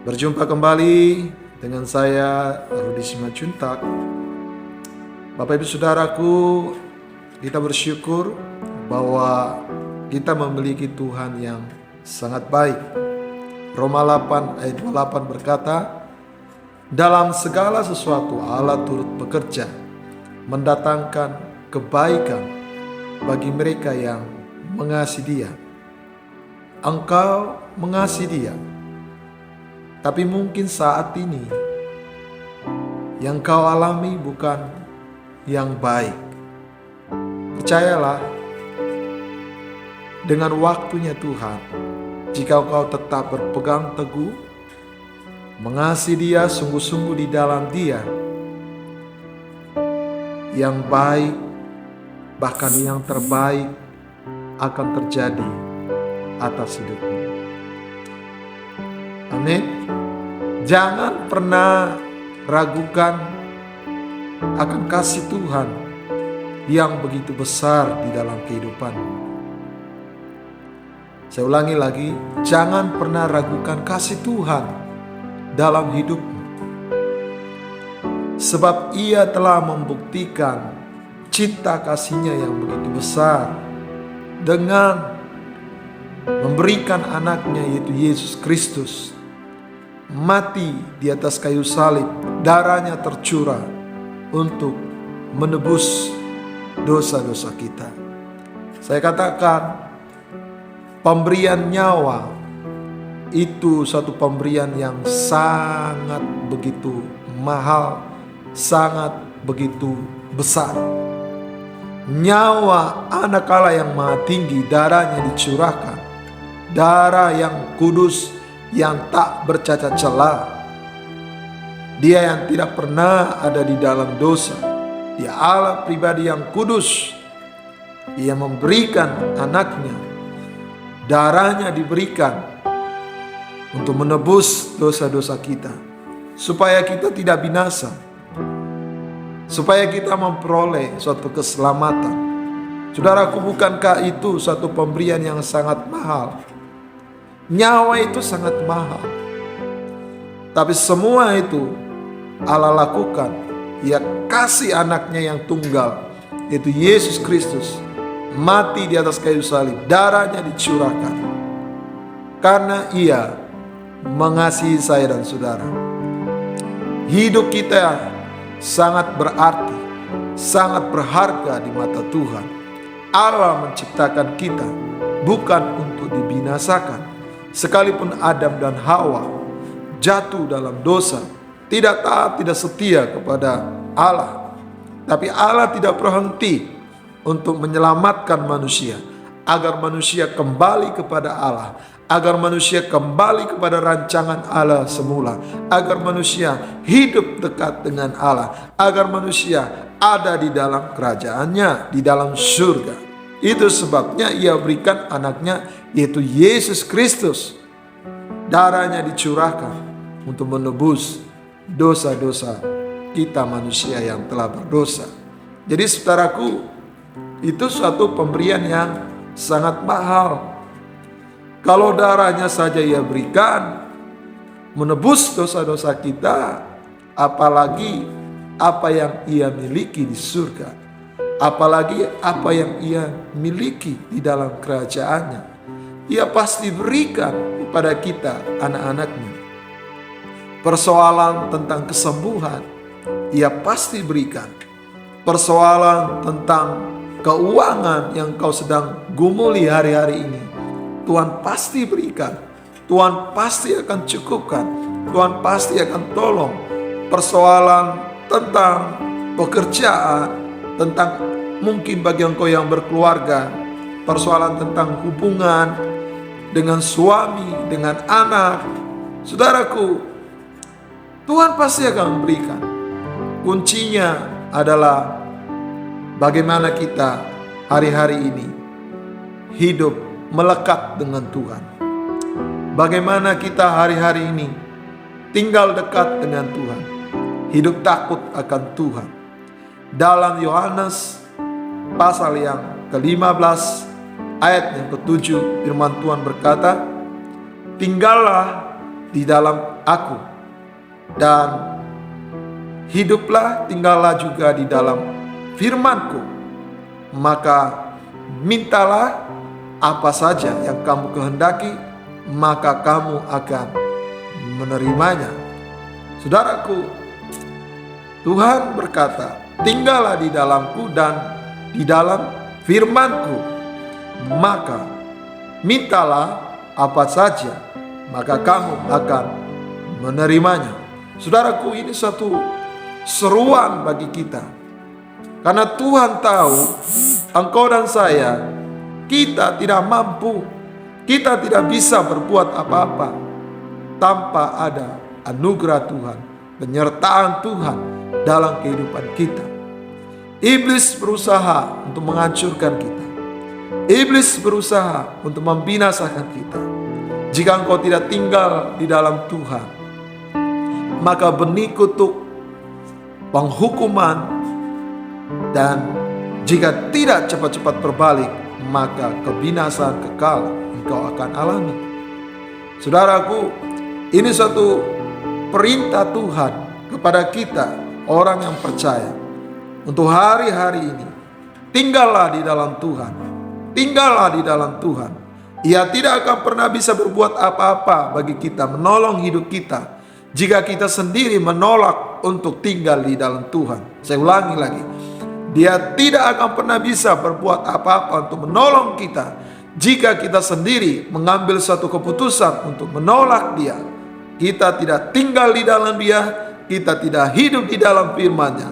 Berjumpa kembali dengan saya Rudi Simanjuntak. Bapak Ibu Saudaraku, kita bersyukur bahwa kita memiliki Tuhan yang sangat baik. Roma 8 ayat 28 berkata, dalam segala sesuatu Allah turut bekerja, mendatangkan kebaikan bagi mereka yang mengasihi Dia. Engkau mengasihi Dia, tapi mungkin saat ini yang kau alami bukan yang baik. Percayalah, dengan waktunya Tuhan, jika kau tetap berpegang teguh, mengasihi Dia sungguh-sungguh di dalam Dia, yang baik, bahkan yang terbaik akan terjadi atas hidupmu. Amin. Jangan pernah ragukan akan kasih Tuhan yang begitu besar di dalam kehidupanmu. Saya ulangi lagi, jangan pernah ragukan kasih Tuhan dalam hidupmu. Sebab Ia telah membuktikan cinta kasih-Nya yang begitu besar dengan memberikan anaknya yaitu Yesus Kristus mati di atas kayu salib, darahnya tercurah untuk menebus dosa-dosa kita. Saya katakan, pemberian nyawa itu satu pemberian yang sangat begitu mahal, sangat begitu besar. Nyawa anak Allah yang maha tinggi, darahnya dicurahkan, darah yang kudus, yang tak bercacat celah. Dia yang tidak pernah ada di dalam dosa. Dia Allah pribadi yang kudus. Ia memberikan anaknya, darahnya diberikan untuk menebus dosa-dosa kita, supaya kita tidak binasa, supaya kita memperoleh suatu keselamatan. Saudaraku, bukankah itu satu pemberian yang sangat mahal? Nyawa itu sangat mahal. Tapi semua itu Allah lakukan. Ia kasih anaknya yang tunggal, yaitu Yesus Kristus, mati di atas kayu salib, darahnya dicurahkan karena Ia mengasihi saya dan saudara. Hidup kita sangat berarti, sangat berharga di mata Tuhan. Allah menciptakan kita bukan untuk dibinasakan. Sekalipun Adam dan Hawa jatuh dalam dosa, tidak taat, tidak setia kepada Allah, tapi Allah tidak berhenti untuk menyelamatkan manusia, agar manusia kembali kepada Allah, agar manusia kembali kepada rancangan Allah semula, agar manusia hidup dekat dengan Allah, agar manusia ada di dalam kerajaannya, di dalam surga. Itu sebabnya Ia berikan anaknya, yaitu Yesus Kristus. Darahnya dicurahkan untuk menebus dosa-dosa kita manusia yang telah berdosa. Jadi saudaraku, itu suatu pemberian yang sangat mahal. Kalau darahnya saja Ia berikan menebus dosa-dosa kita, apalagi apa yang Ia miliki di surga, apalagi apa yang Ia miliki di dalam kerajaannya. Ia pasti berikan kepada kita, anak-anaknya. Persoalan tentang kesembuhan Ia pasti berikan. Persoalan tentang keuangan yang kau sedang gumuli hari-hari ini, Tuhan pasti berikan. Tuhan pasti akan cukupkan. Tuhan pasti akan tolong. Persoalan tentang pekerjaan, tentang mungkin bagi engkau yang berkeluarga, persoalan tentang hubungan dengan suami, dengan anak, saudaraku, Tuhan pasti akan memberikan. Kuncinya adalah bagaimana kita hari-hari ini hidup melekat dengan Tuhan. Bagaimana kita hari-hari ini tinggal dekat dengan Tuhan, hidup takut akan Tuhan. Dalam Yohanes pasal yang ke-15 ayat yang ke-7, firman Tuhan berkata, tinggallah di dalam aku, dan hiduplah, tinggallah juga di dalam firman-Ku. Maka mintalah apa saja yang kamu kehendaki, maka kamu akan menerimanya. Saudaraku, Tuhan berkata, tinggallah di dalamku dan di dalam firman-Ku, maka mintalah apa saja, maka kamu akan menerimanya. Saudaraku, ini satu seruan bagi kita, karena Tuhan tahu engkau dan saya, kita tidak mampu, kita tidak bisa berbuat apa-apa tanpa ada anugerah Tuhan, penyertaan Tuhan dalam kehidupan kita. Iblis berusaha untuk menghancurkan kita. Iblis berusaha untuk membinasakan kita. Jika engkau tidak tinggal di dalam Tuhan, maka benih kutuk, penghukuman, dan jika tidak cepat-cepat berbalik, maka kebinasaan kekal engkau akan alami. Saudaraku, ini satu perintah Tuhan kepada kita, orang yang percaya, untuk hari-hari ini. Tinggallah di dalam Tuhan. Tinggallah di dalam Tuhan. Ia tidak akan pernah bisa berbuat apa-apa bagi kita, menolong hidup kita, jika kita sendiri menolak untuk tinggal di dalam Tuhan. Saya ulangi lagi. Dia tidak akan pernah bisa berbuat apa-apa untuk menolong kita, jika kita sendiri mengambil satu keputusan untuk menolak Dia. Kita tidak tinggal di dalam Dia, kita tidak hidup di dalam firman-Nya.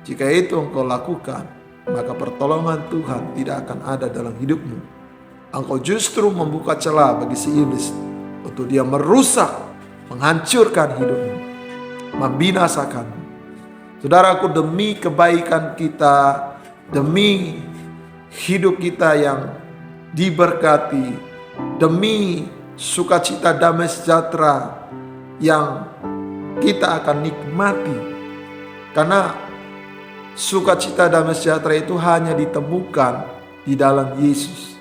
Jika itu engkau lakukan, maka pertolongan Tuhan tidak akan ada dalam hidupmu. Engkau justru membuka celah bagi si iblis untuk dia merusak, menghancurkan hidupmu, membinasakanmu. Saudaraku, demi kebaikan kita, demi hidup kita yang diberkati, demi sukacita damai sejahtera yang kita akan nikmati, karena sukacita damai sejahtera itu hanya ditemukan di dalam Yesus.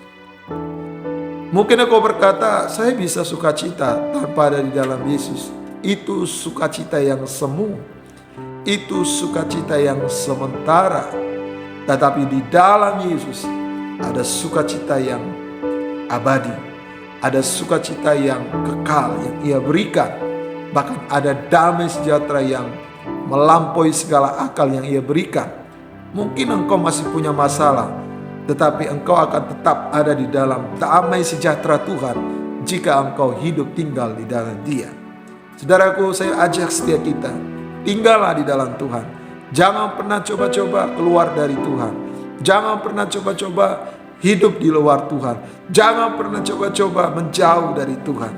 Mungkin engkau berkata, saya bisa sukacita tanpa ada di dalam Yesus. Itu sukacita yang semu, itu sukacita yang sementara. Tetapi di dalam Yesus ada sukacita yang abadi, ada sukacita yang kekal yang Ia berikan. Bahkan ada damai sejahtera yang melampaui segala akal yang Ia berikan. Mungkin engkau masih punya masalah, tetapi engkau akan tetap ada di dalam damai sejahtera Tuhan jika engkau hidup tinggal di dalam Dia. Saudaraku, saya ajak setiap kita, tinggallah di dalam Tuhan. Jangan pernah coba-coba keluar dari Tuhan. Jangan pernah coba-coba hidup di luar Tuhan. Jangan pernah coba-coba menjauh dari Tuhan.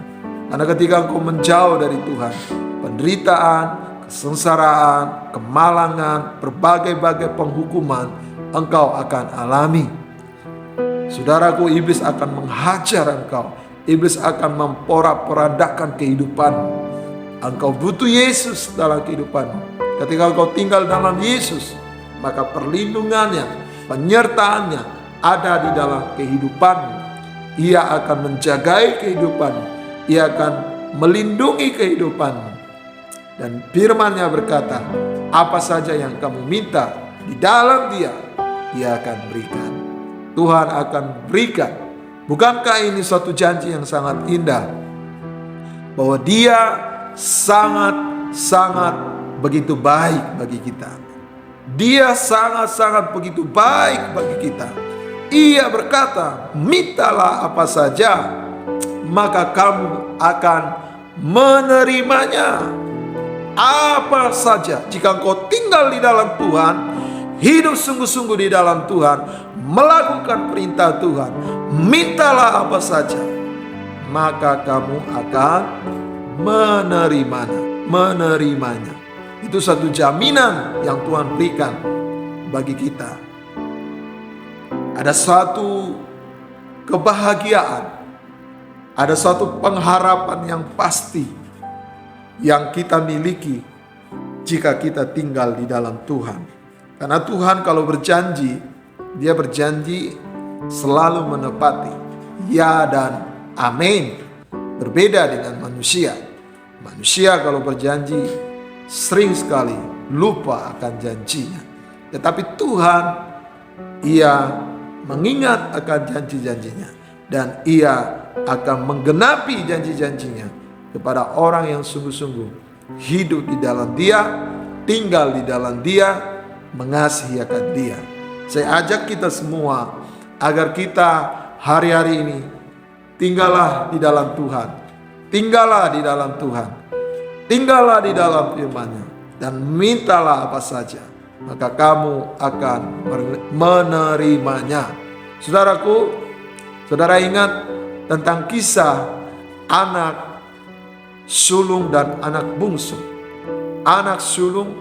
Karena ketika engkau menjauh dari Tuhan, penderitaan, kesengsaraan, kemalangan, berbagai-bagai penghukuman engkau akan alami. Saudaraku, iblis akan menghajar engkau. Iblis akan memporak-porandakan kehidupanmu. Engkau butuh Yesus dalam kehidupanmu. Ketika engkau tinggal dalam Yesus, maka perlindungannya, penyertaannya ada di dalam kehidupanmu. Ia akan menjagai kehidupanmu. Ia akan melindungi kehidupanmu. Dan firman-Nya berkata, apa saja yang kamu minta di dalam Dia, Dia akan berikan. Tuhan akan berikan. Bukankah ini suatu janji yang sangat indah, bahwa Dia sangat-sangat begitu baik bagi kita. Dia sangat-sangat begitu baik bagi kita. Ia berkata, mintalah apa saja, maka kamu akan menerimanya. Apa saja, jika engkau tinggal di dalam Tuhan, hidup sungguh-sungguh di dalam Tuhan, melakukan perintah Tuhan, mintalah apa saja, maka kamu akan menerimanya. Itu satu jaminan yang Tuhan berikan bagi kita. Ada suatu kebahagiaan, ada suatu pengharapan yang pasti yang kita miliki jika kita tinggal di dalam Tuhan. Karena Tuhan kalau berjanji, Dia berjanji selalu menepati. Ya dan amin. Berbeda dengan manusia. Manusia kalau berjanji sering sekali lupa akan janjinya. Tetapi Tuhan, Ia mengingat akan janji-janjinya, dan Ia akan menggenapi janji-janjinya kepada orang yang sungguh-sungguh hidup di dalam Dia, tinggal di dalam Dia, mengasihi akan Dia. Saya ajak kita semua agar kita hari-hari ini tinggallah di dalam Tuhan, tinggallah di dalam Tuhan, tinggallah di dalam firman-Nya, dan mintalah apa saja, maka kamu akan menerimanya. Saudaraku, saudara ingat tentang kisah anak sulung dan anak bungsu. Anak sulung,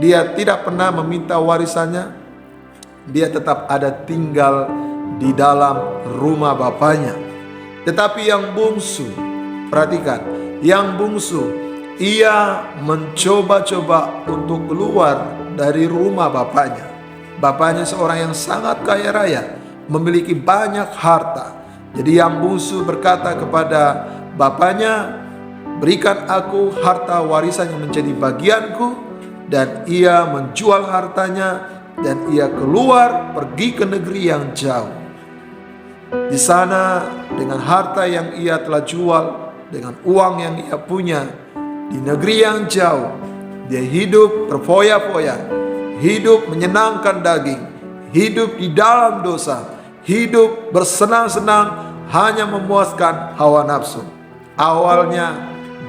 dia tidak pernah meminta warisannya, dia tetap ada tinggal di dalam rumah bapaknya. Tetapi yang bungsu, perhatikan, yang bungsu, ia mencoba-coba untuk keluar dari rumah bapaknya. Bapaknya seorang yang sangat kaya raya, memiliki banyak harta. Jadi yang bungsu berkata kepada bapaknya, berikan aku harta warisan yang menjadi bagianku. Dan ia menjual hartanya dan ia keluar pergi ke negeri yang jauh. Di sana dengan harta yang ia telah jual, dengan uang yang ia punya, di negeri yang jauh, dia hidup berfoya-foya, hidup menyenangkan daging, hidup di dalam dosa, hidup bersenang-senang hanya memuaskan hawa nafsu. Awalnya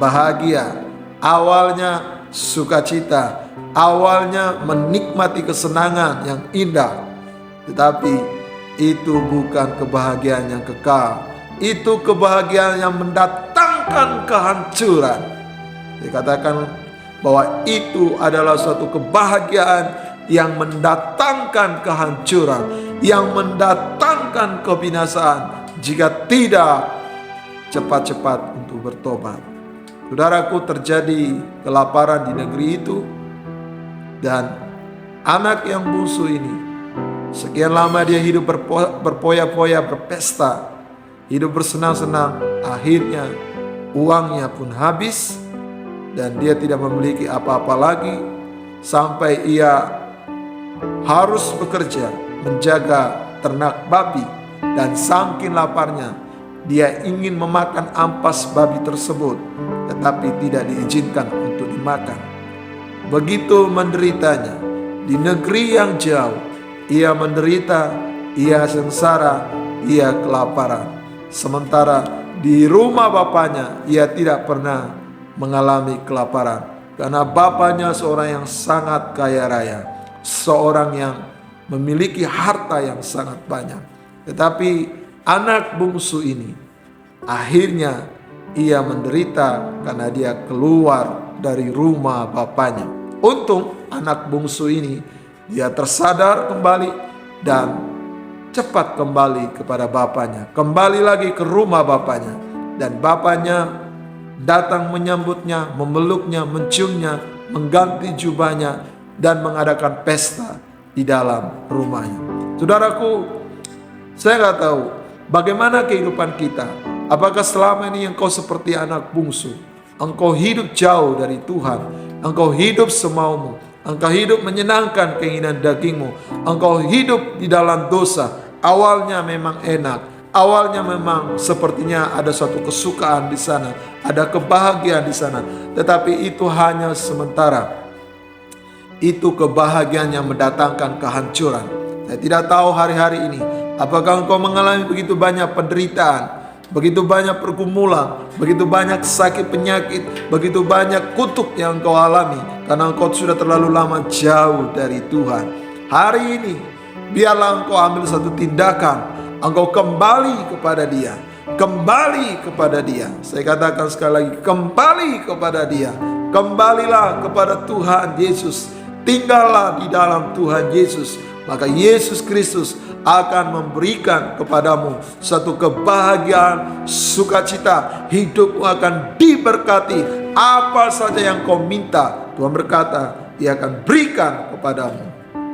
bahagia, awalnya sukacita, awalnya menikmati kesenangan yang indah, tetapi itu bukan kebahagiaan yang kekal. Itu kebahagiaan yang mendatangkan kehancuran. Dikatakan bahwa itu adalah suatu kebahagiaan yang mendatangkan kehancuran, yang mendatangkan kebinasaan jika tidak cepat-cepat untuk bertobat. Saudaraku, terjadi kelaparan di negeri itu, dan anak yang bungsu ini sekian lama dia hidup berpoya-poya, berpesta, hidup bersenang-senang. Akhirnya uangnya pun habis dan dia tidak memiliki apa-apa lagi, sampai ia harus bekerja menjaga ternak babi. Dan saking laparnya, dia ingin memakan ampas babi tersebut, tetapi tidak diizinkan untuk dimakan. Begitu menderitanya di negeri yang jauh. Ia menderita, ia sengsara, ia kelaparan. Sementara di rumah bapaknya ia tidak pernah mengalami kelaparan, karena bapaknya seorang yang sangat kaya raya, seorang yang memiliki harta yang sangat banyak. Tetapi anak bungsu ini akhirnya ia menderita karena dia keluar dari rumah bapaknya. Untung anak bungsu ini dia tersadar kembali dan cepat kembali kepada bapaknya, kembali lagi ke rumah bapaknya, dan bapaknya datang menyambutnya, memeluknya, menciumnya, mengganti jubahnya, dan mengadakan pesta di dalam rumahnya. Saudaraku, saya nggak tahu bagaimana kehidupan kita. Apakah selama ini engkau seperti anak bungsu? Engkau hidup jauh dari Tuhan, engkau hidup semaumu, engkau hidup menyenangkan keinginan dagingmu, engkau hidup di dalam dosa. Awalnya memang enak, awalnya memang sepertinya ada suatu kesukaan di sana, ada kebahagiaan di sana, tetapi itu hanya sementara. Itu kebahagiaan yang mendatangkan kehancuran. Saya tidak tahu hari-hari ini apakah engkau mengalami begitu banyak penderitaan, begitu banyak pergumulan, begitu banyak sakit penyakit, begitu banyak kutuk yang engkau alami karena engkau sudah terlalu lama jauh dari Tuhan. Hari ini biarlah engkau ambil satu tindakan, engkau kembali kepada Dia, kembali kepada Dia. Saya katakan sekali lagi, kembali kepada Dia. Kembalilah kepada Tuhan Yesus, tinggallah di dalam Tuhan Yesus, maka Yesus Kristus akan memberikan kepadamu satu kebahagiaan, sukacita. Hidupmu akan diberkati. Apa saja yang kau minta, Tuhan berkata, Dia akan berikan kepadamu.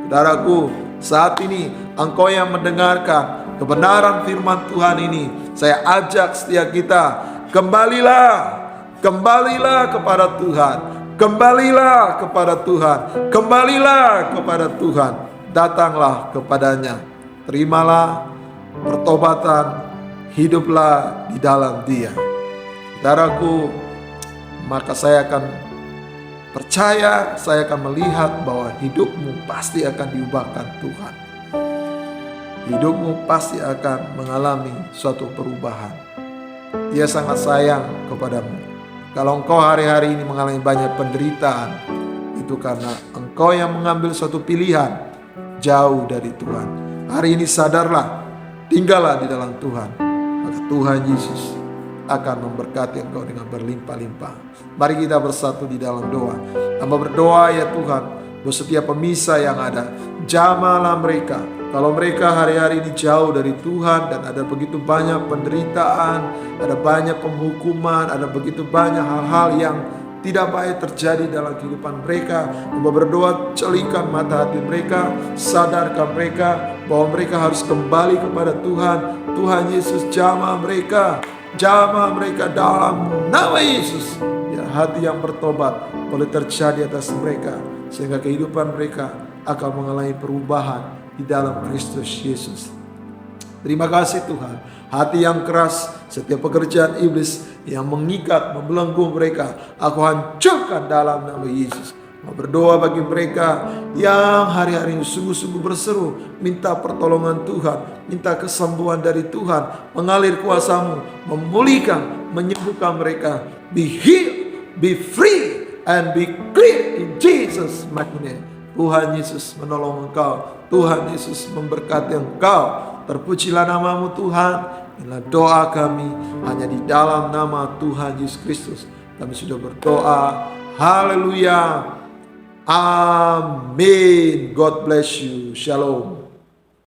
Saudaraku, saat ini engkau yang mendengarkan kebenaran firman Tuhan ini, saya ajak setiap kita Kembalilah, kembalilah kepada Tuhan. Kembalilah kepada Tuhan. Kembalilah kepada Tuhan. Datanglah kepadanya. Terimalah pertobatan. Hiduplah di dalam Dia. Saudaraku, maka saya akan percaya, saya akan melihat bahwa hidupmu pasti akan diubahkan Tuhan. Hidupmu pasti akan mengalami suatu perubahan. Dia sangat sayang kepadamu. Kalau engkau hari-hari ini mengalami banyak penderitaan, itu karena engkau yang mengambil suatu pilihan jauh dari Tuhan. Hari ini sadarlah, tinggallah di dalam Tuhan. Maka Tuhan Yesus akan memberkati engkau dengan berlimpah-limpah. Mari kita bersatu di dalam doa. Hamba berdoa ya Tuhan, bahwa setiap pemisah yang ada, jamahlah mereka. Kalau mereka hari-hari ini jauh dari Tuhan dan ada begitu banyak penderitaan, ada banyak penghukuman, ada begitu banyak hal-hal yang tidak baik terjadi dalam kehidupan mereka, hamba berdoa celikan mata hati mereka, sadarkan mereka bahwa mereka harus kembali kepada Tuhan. Tuhan Yesus jamah mereka dalam nama Yesus. Ya, hati yang bertobat boleh terjadi atas mereka, sehingga kehidupan mereka akan mengalami perubahan di dalam Kristus Yesus. Terima kasih Tuhan. Hati yang keras, setiap pekerjaan iblis yang mengikat, membelenggu mereka, aku hancurkan dalam nama Yesus. Mau berdoa bagi mereka yang hari-hari ini sungguh-sungguh berseru, minta pertolongan Tuhan, minta kesembuhan dari Tuhan, mengalir kuasa-Mu, memulihkan, menyembuhkan mereka. Be healed, be free, and be clear in Jesus' mighty name. Tuhan Yesus menolong engkau, Tuhan Yesus memberkati engkau. Terpujilah nama-Mu Tuhan. Inilah doa kami hanya di dalam nama Tuhan Yesus Kristus. Kami sudah berdoa. Haleluya. Amin. God bless you. Shalom.